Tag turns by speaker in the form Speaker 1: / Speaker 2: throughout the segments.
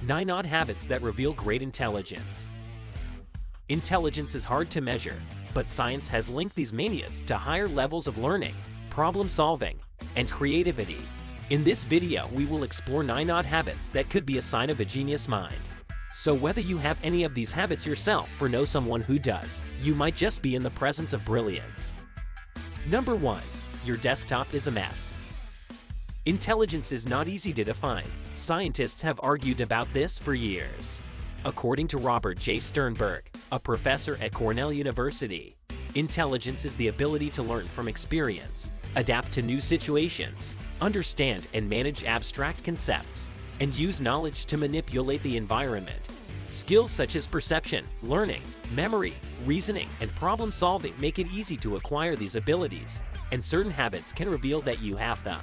Speaker 1: 9 odd habits that reveal great intelligence. Intelligence is hard to measure, but science has linked these manias to higher levels of learning, problem solving, and creativity. In this video, we will explore 9 odd habits that could be a sign of a genius mind. So whether you have any of these habits yourself or know someone who does, you might just be in the presence of brilliance. Number 1. Your desktop is a mess. Intelligence is not easy to define. Scientists have argued about this for years. According to Robert J. Sternberg, a professor at Cornell University, intelligence is the ability to learn from experience, adapt to new situations, understand and manage abstract concepts, and use knowledge to manipulate the environment. Skills such as perception, learning, memory, reasoning, and problem solving make it easy to acquire these abilities, and certain habits can reveal that you have them.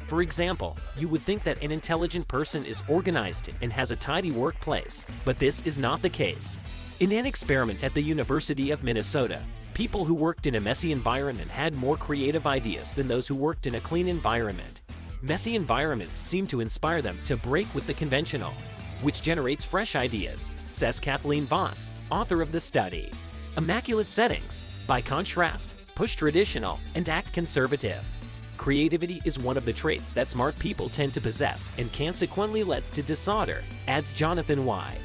Speaker 1: For example, you would think that an intelligent person is organized and has a tidy workplace, but this is not the case. In an experiment at the University of Minnesota, people who worked in a messy environment had more creative ideas than those who worked in a clean environment. Messy environments seem to inspire them to break with the conventional, which generates fresh ideas, says Kathleen Voss, author of the study. Immaculate settings, by contrast, push traditional and act conservative. Creativity is one of the traits that smart people tend to possess and consequently leads to disorder, adds Jonathan Y.,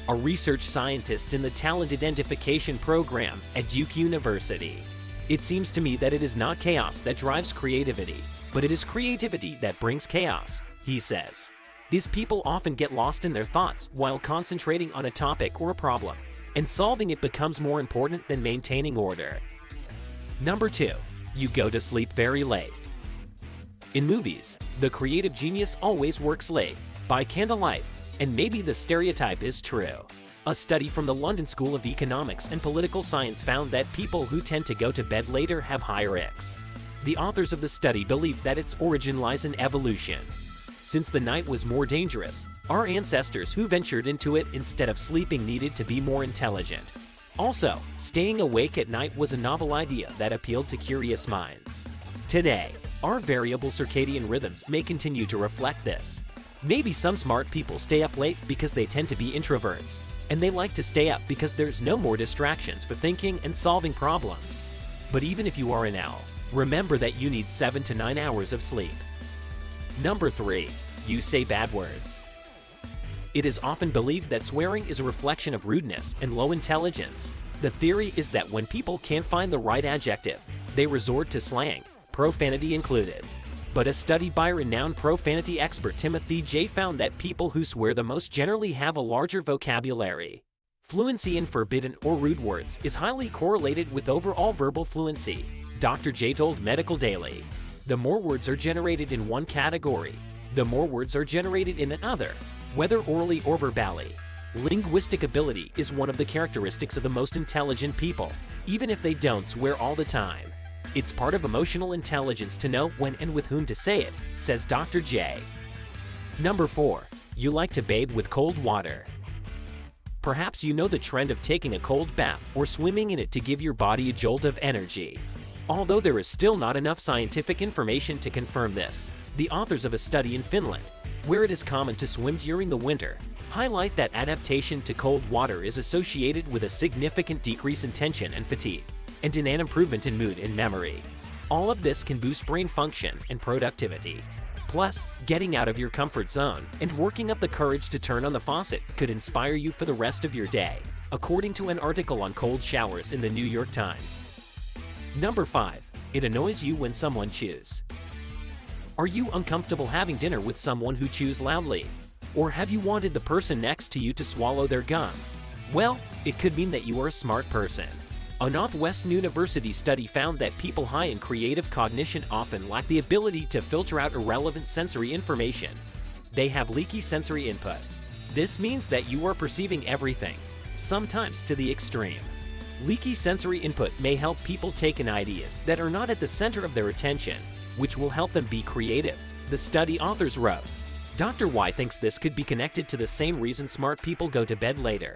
Speaker 1: a research scientist in the Talent Identification Program at Duke University. It seems to me that it is not chaos that drives creativity, but it is creativity that brings chaos, he says. These people often get lost in their thoughts while concentrating on a topic or a problem, and solving it becomes more important than maintaining order. Number 2. You go to sleep very late. In movies, the creative genius always works late, by candlelight, and maybe the stereotype is true. A study from the London School of Economics and Political Science found that people who tend to go to bed later have higher IQs. The authors of the study believe that its origin lies in evolution. Since the night was more dangerous, our ancestors who ventured into it instead of sleeping needed to be more intelligent. Also, staying awake at night was a novel idea that appealed to curious minds. Today, our variable circadian rhythms may continue to reflect this. Maybe some smart people stay up late because they tend to be introverts, and they like to stay up because there's no more distractions for thinking and solving problems. But even if you are an owl, remember that you need 7 to 9 hours of sleep. Number 3. You say bad words. It is often believed that swearing is a reflection of rudeness and low intelligence. The theory is that when people can't find the right adjective, they resort to slang, profanity included. But a study by renowned profanity expert Timothy J. found that people who swear the most generally have a larger vocabulary. Fluency in forbidden or rude words is highly correlated with overall verbal fluency, Dr. J. told Medical Daily. The more words are generated in one category, the more words are generated in another, whether orally or verbally. Linguistic ability is one of the characteristics of the most intelligent people, even if they don't swear all the time. It's part of emotional intelligence to know when and with whom to say it, says Dr. J. Number 4. You like to bathe with cold water. Perhaps you know the trend of taking a cold bath or swimming in it to give your body a jolt of energy. Although there is still not enough scientific information to confirm this, the authors of a study in Finland, where it is common to swim during the winter, highlight that adaptation to cold water is associated with a significant decrease in tension and fatigue, and in an improvement in mood and memory. All of this can boost brain function and productivity. Plus, getting out of your comfort zone and working up the courage to turn on the faucet could inspire you for the rest of your day, according to an article on cold showers in the New York Times. Number 5. It annoys you when someone chews. Are you uncomfortable having dinner with someone who chews loudly? Or have you wanted the person next to you to swallow their gum? Well, it could mean that you are a smart person. A Northwestern University study found that people high in creative cognition often lack the ability to filter out irrelevant sensory information. They have leaky sensory input. This means that you are perceiving everything, sometimes to the extreme. Leaky sensory input may help people take in ideas that are not at the center of their attention, which will help them be creative, the study authors wrote. Dr. Y thinks this could be connected to the same reason smart people go to bed later.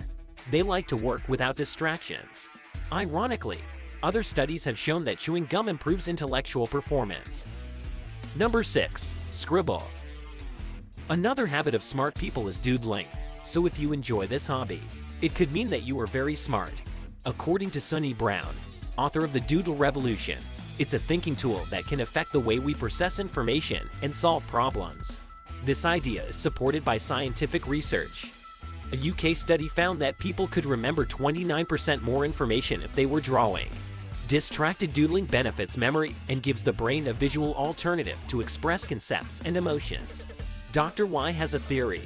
Speaker 1: They like to work without distractions. Ironically, other studies have shown that chewing gum improves intellectual performance. Number 6. Scribble. Another habit of smart people is doodling. So if you enjoy this hobby, it could mean that you are very smart. According to Sonny Brown, author of The Doodle Revolution, it's a thinking tool that can affect the way we process information and solve problems. This idea is supported by scientific research. A UK study found that people could remember 29% more information if they were drawing. Distracted doodling benefits memory and gives the brain a visual alternative to express concepts and emotions. Dr. Y has a theory.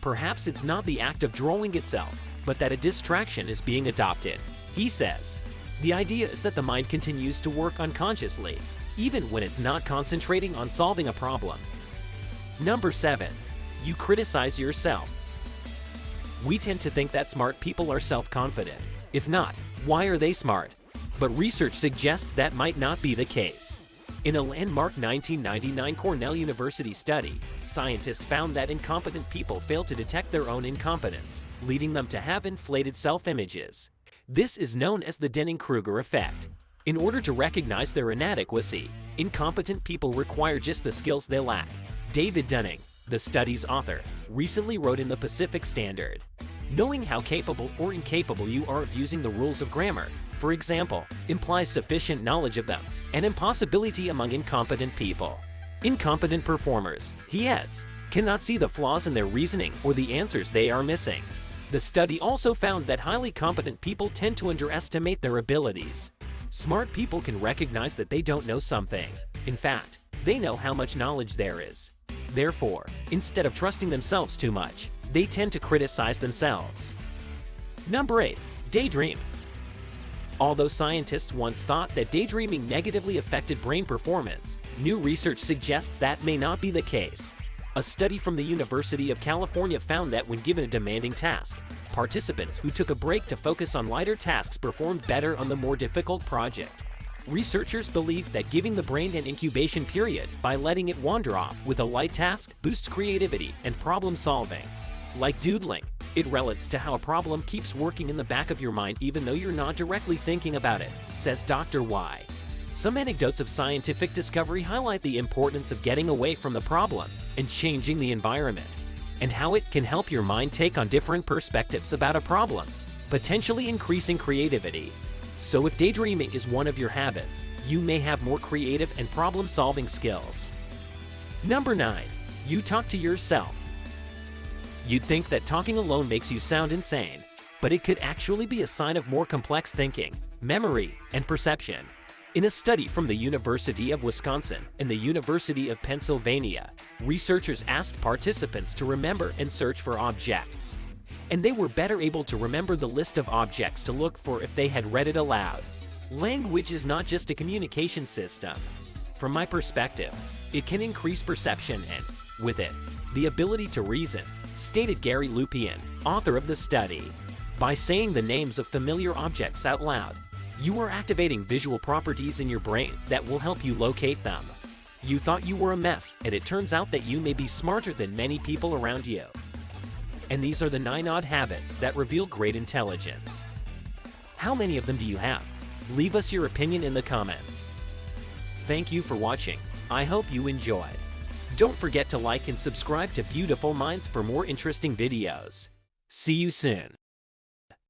Speaker 1: Perhaps it's not the act of drawing itself, but that a distraction is being adopted. He says, the idea is that the mind continues to work unconsciously, even when it's not concentrating on solving a problem. Number 7. You criticize yourself. We tend to think that smart people are self-confident. If not, why are they smart? But research suggests that might not be the case. In a landmark 1999 Cornell University study, scientists found that incompetent people fail to detect their own incompetence, leading them to have inflated self-images. This is known as the Dunning-Kruger effect. In order to recognize their inadequacy, incompetent people require just the skills they lack. David Dunning, the study's author, recently wrote in the Pacific Standard, knowing how capable or incapable you are of using the rules of grammar, for example, implies sufficient knowledge of them, an impossibility among incompetent people. Incompetent performers, he adds, cannot see the flaws in their reasoning or the answers they are missing. The study also found that highly competent people tend to underestimate their abilities. Smart people can recognize that they don't know something. In fact, they know how much knowledge there is. Therefore, instead of trusting themselves too much, they tend to criticize themselves. Number 8. Daydream. Although scientists once thought that daydreaming negatively affected brain performance, new research suggests that may not be the case. A study from the University of California found that when given a demanding task, participants who took a break to focus on lighter tasks performed better on the more difficult project. Researchers believe that giving the brain an incubation period by letting it wander off with a light task boosts creativity and problem solving. Like doodling, it relates to how a problem keeps working in the back of your mind even though you're not directly thinking about it, says Dr. Y. Some anecdotes of scientific discovery highlight the importance of getting away from the problem and changing the environment, and how it can help your mind take on different perspectives about a problem, potentially increasing creativity. So if daydreaming is one of your habits, you may have more creative and problem-solving skills. Number 9. You talk to yourself. You'd think that talking alone makes you sound insane, but it could actually be a sign of more complex thinking, memory, and perception. In a study from the University of Wisconsin and the University of Pennsylvania, researchers asked participants to remember and search for objects. And they were better able to remember the list of objects to look for if they had read it aloud. Language is not just a communication system. From my perspective, it can increase perception and, with it, the ability to reason, stated Gary Lupien, author of the study. By saying the names of familiar objects out loud, you are activating visual properties in your brain that will help you locate them. You thought you were a mess, and it turns out that you may be smarter than many people around you. And these are the 9 odd habits that reveal great intelligence. How many of them do you have? Leave us your opinion in the comments. Thank you for watching. I hope you enjoyed. Don't forget to like and subscribe to Beautiful Minds for more interesting videos. See you soon.